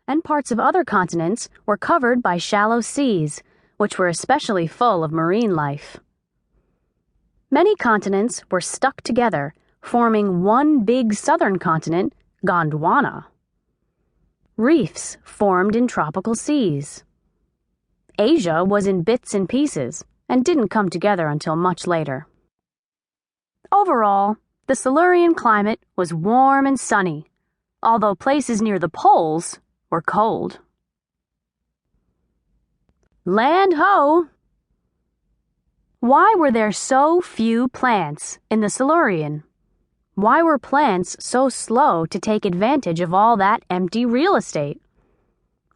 and parts of other continents were covered by shallow seas, which were especially full of marine life. Many continents were stuck together, forming one big southern continent, Gondwana. Reefs formed in tropical seas. Asia was in bits and pieces and didn't come together until much later. Overall, the Silurian climate was warm and sunny, although places near the poles were cold. Land ho! Why were there so few plants in the Silurian? Why were plants so slow to take advantage of all that empty real estate?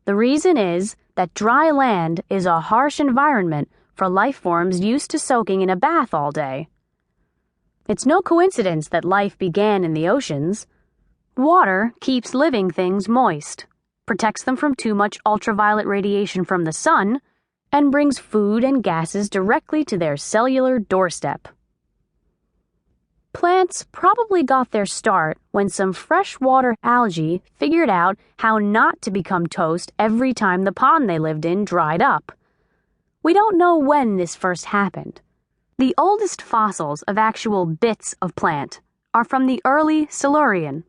The reason is that dry land is a harsh environment for life forms used to soaking in a bath all day. It's no coincidence that life began in the oceans. Water keeps living things moist, protects them from too much ultraviolet radiation from the sun, and brings food and gases directly to their cellular doorstep. Plants probably got their start when some freshwater algae figured out how not to become toast every time the pond they lived in dried up. We don't know when this first happened. The oldest fossils of actual bits of plant are from the early Silurian,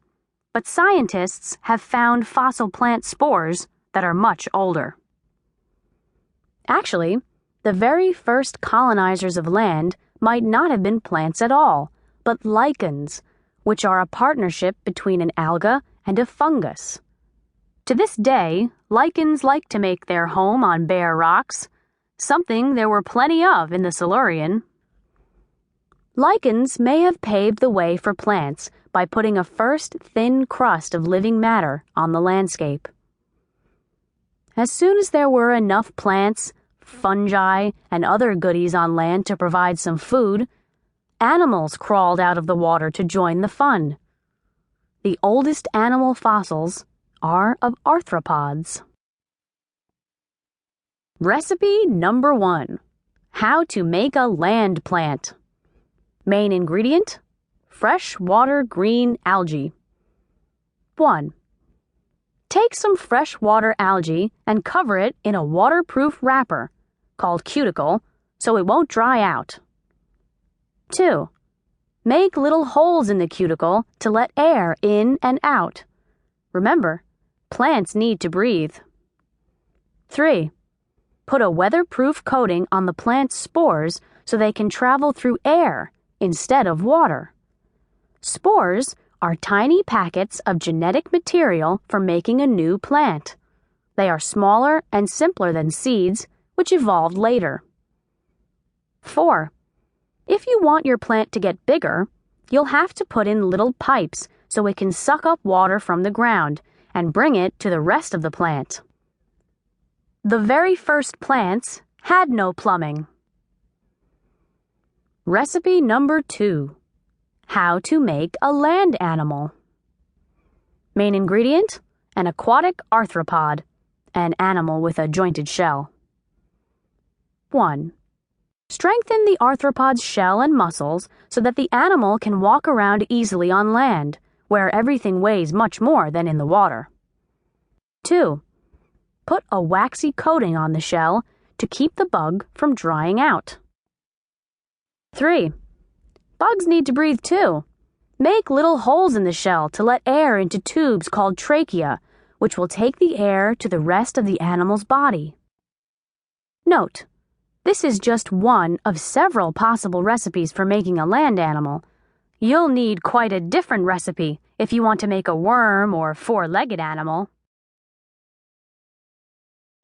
but scientists have found fossil plant spores that are much older. Actually, the very first colonizers of land might not have been plants at all, but lichens, which are a partnership between an alga and a fungus. To this day, lichens like to make their home on bare rocks, something there were plenty of in the Silurian. Lichens may have paved the way for plants by putting a first thin crust of living matter on the landscape. As soon as there were enough plants, fungi, and other goodies on land to provide some food, animals crawled out of the water to join the fun. The oldest animal fossils are of arthropods. Recipe number 1. How to make a land plant. Main ingredient: freshwater green algae. 1. Take some freshwater algae and cover it in a waterproof wrapper, called cuticle, so it won't dry out. 2. Make little holes in the cuticle to let air in and out. Remember, plants need to breathe. 3. Put a weatherproof coating on the plant's spores so they can travel through air instead of water. Spores are tiny packets of genetic material for making a new plant. They are smaller and simpler than seeds, which evolved later. 4. If you want your plant to get bigger, you'll have to put in little pipes so it can suck up water from the ground and bring it to the rest of the plant. The very first plants had no plumbing. Recipe number 2. How to make a land animal. Main ingredient: an aquatic arthropod, an animal with a jointed shell. 1. Strengthen the arthropod's shell and muscles so that the animal can walk around easily on land, where everything weighs much more than in the water. 2. Put a waxy coating on the shell to keep the bug from drying out. 3. Bugs need to breathe too. Make little holes in the shell to let air into tubes called trachea, which will take the air to the rest of the animal's body. Note: this is just one of several possible recipes for making a land animal. You'll need quite a different recipe if you want to make a worm or four-legged animal.